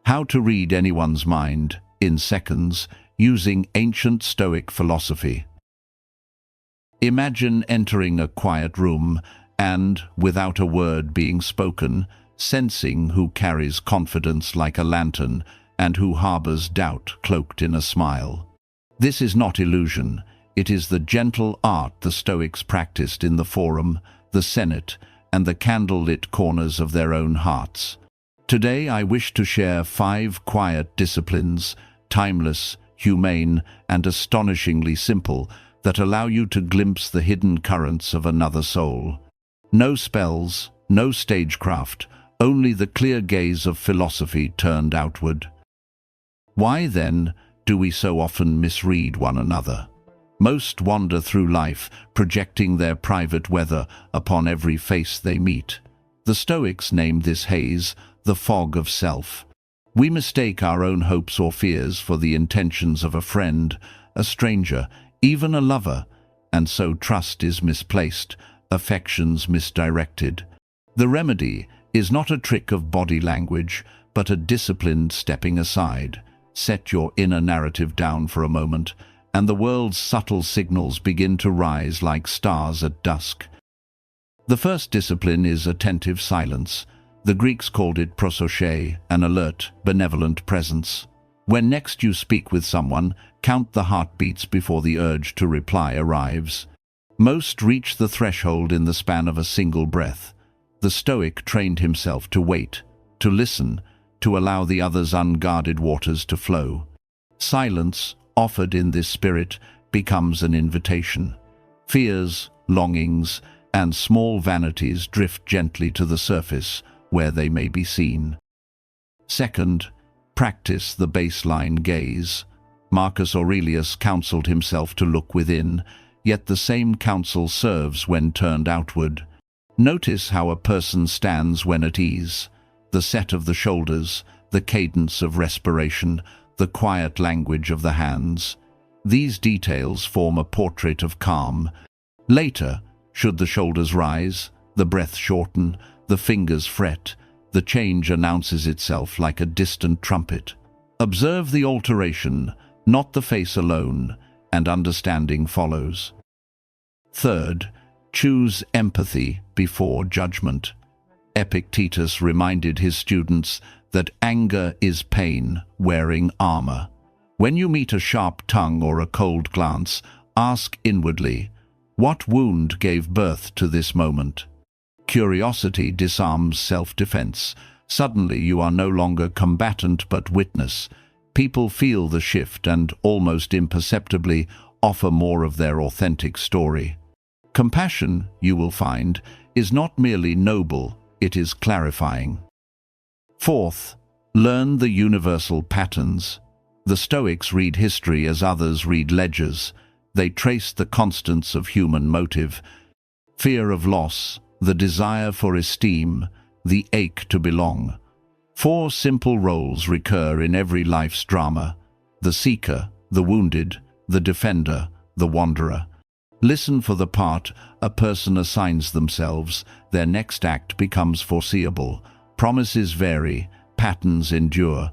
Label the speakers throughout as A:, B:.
A: How to read anyone's mind in seconds using ancient Stoic philosophy. Imagine entering a quiet room and, without a word being spoken, sensing who carries confidence like a lantern and who harbors doubt cloaked in a smile. This is not illusion. It is the gentle art the Stoics practiced in the Forum, the Senate, and the candle-lit corners of their own hearts. Today I wish to share 5 quiet disciplines, timeless, humane, and astonishingly simple, that allow you to glimpse the hidden currents of another soul. No spells, no stagecraft, only the clear gaze of philosophy turned outward. Why, then, do we so often misread one another? Most wander through life, projecting their private weather upon every face they meet. The Stoics named this haze the fog of self. We mistake our own hopes or fears for the intentions of a friend, a stranger, even a lover, and so trust is misplaced, affections misdirected. The remedy is not a trick of body language, but a disciplined stepping aside. Set your inner narrative down for a moment, and the world's subtle signals begin to rise like stars at dusk. The first discipline is attentive silence. The Greeks called it prosoche, an alert, benevolent presence. When next you speak with someone, count the heartbeats before the urge to reply arrives. Most reach the threshold in the span of a single breath. The Stoic trained himself to wait, to listen, to allow the other's unguarded waters to flow. Silence, offered in this spirit, becomes an invitation. Fears, longings, and small vanities drift gently to the surface, where they may be seen. Second, practice the baseline gaze. Marcus Aurelius counseled himself to look within, yet the same counsel serves when turned outward. Notice how a person stands when at ease. The set of the shoulders, the cadence of respiration, the quiet language of the hands. These details form a portrait of calm. Later, should the shoulders rise, the breath shorten, the fingers fret, the change announces itself like a distant trumpet. Observe the alteration, not the face alone, and understanding follows. Third, choose empathy before judgment. Epictetus reminded his students that anger is pain wearing armor. When you meet a sharp tongue or a cold glance, ask inwardly, what wound gave birth to this moment? Curiosity disarms self-defense. Suddenly you are no longer combatant but witness. People feel the shift and, almost imperceptibly, offer more of their authentic story. Compassion, you will find, is not merely noble, it is clarifying. Fourth, learn the universal patterns. The Stoics read history as others read ledgers. They trace the constants of human motive: fear of loss, the desire for esteem, the ache to belong. 4 simple roles recur in every life's drama: the seeker, the wounded, the defender, the wanderer. Listen for the part a person assigns themselves. Their next act becomes foreseeable. Promises vary, patterns endure.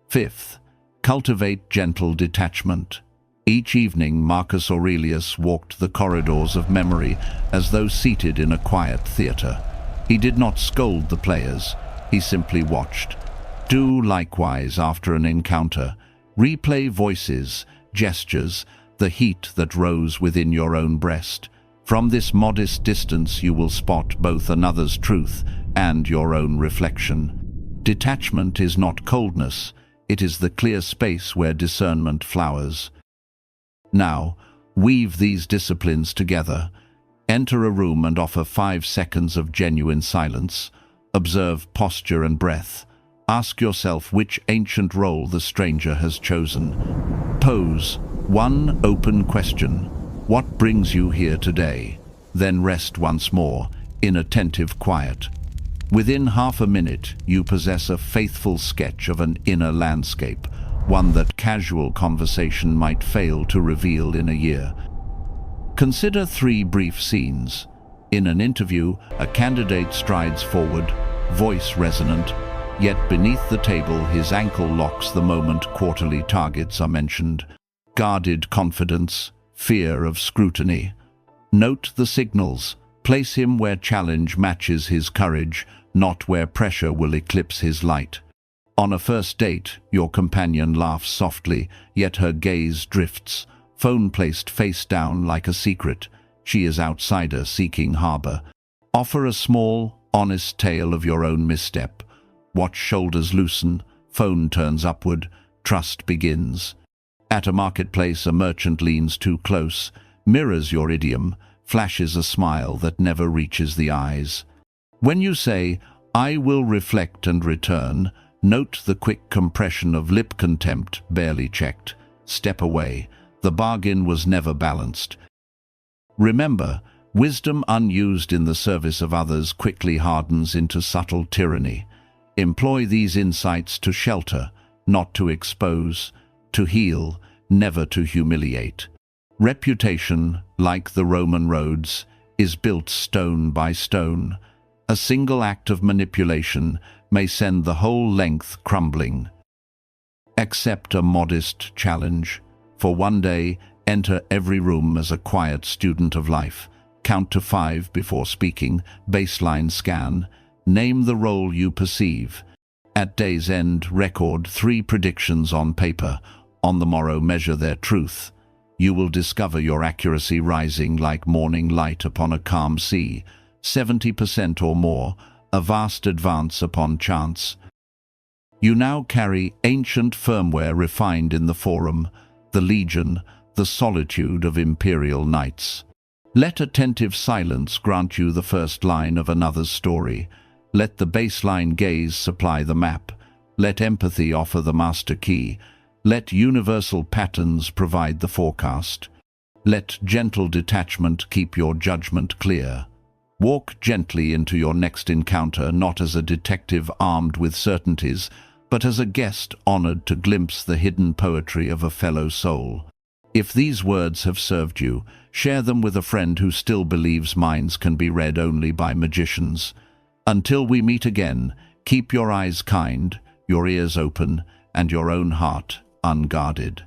A: Fifth, cultivate gentle detachment. Each evening, Marcus Aurelius walked the corridors of memory as though seated in a quiet theater. He did not scold the players, he simply watched. Do likewise after an encounter. Replay voices, gestures, the heat that rose within your own breast. From this modest distance you will spot both another's truth and your own reflection. Detachment is not coldness, it is the clear space where discernment flowers. Now, weave these disciplines together. Enter a room and offer 5 seconds of genuine silence. Observe posture and breath. Ask yourself which ancient role the stranger has chosen. Pose one open question: what brings you here today? Then rest once more, in attentive quiet. Within half a minute, you possess a faithful sketch of an inner landscape, one that casual conversation might fail to reveal in a year. Consider 3 brief scenes. In an interview, a candidate strides forward, voice resonant, Yet beneath the table his ankle locks the moment quarterly targets are mentioned. Guarded confidence, fear of scrutiny. Note the signals. Place him where challenge matches his courage, not where pressure will eclipse his light. On a first date, your companion laughs softly, yet her gaze drifts, phone placed face down like a secret. She is outsider seeking harbor. Offer a small, honest tale of your own misstep. Watch shoulders loosen, phone turns upward, trust begins. At a marketplace, a merchant leans too close, mirrors your idiom, flashes a smile that never reaches the eyes. When you say, "I will reflect and return," note the quick compression of lip contempt, barely checked. Step away. The bargain was never balanced. Remember, wisdom unused in the service of others quickly hardens into subtle tyranny. Employ these insights to shelter, not to expose, to heal, never to humiliate. Reputation, like the Roman roads, is built stone by stone. A single act of manipulation may send the whole length crumbling. Accept a modest challenge. For one day, enter every room as a quiet student of life. Count to 5 before speaking, baseline scan. Name the role you perceive. At day's end, record 3 predictions on paper. On the morrow, measure their truth. You will discover your accuracy rising like morning light upon a calm sea. 70% or more, a vast advance upon chance. You now carry ancient firmware refined in the forum, the legion, the solitude of imperial knights. Let attentive silence grant you the first line of another's story. Let the baseline gaze supply the map. Let empathy offer the master key. Let universal patterns provide the forecast. Let gentle detachment keep your judgment clear. Walk gently into your next encounter, not as a detective armed with certainties, but as a guest honored to glimpse the hidden poetry of a fellow soul. If these words have served you, share them with a friend who still believes minds can be read only by magicians. Until we meet again, keep your eyes kind, your ears open, and your own heart unguarded.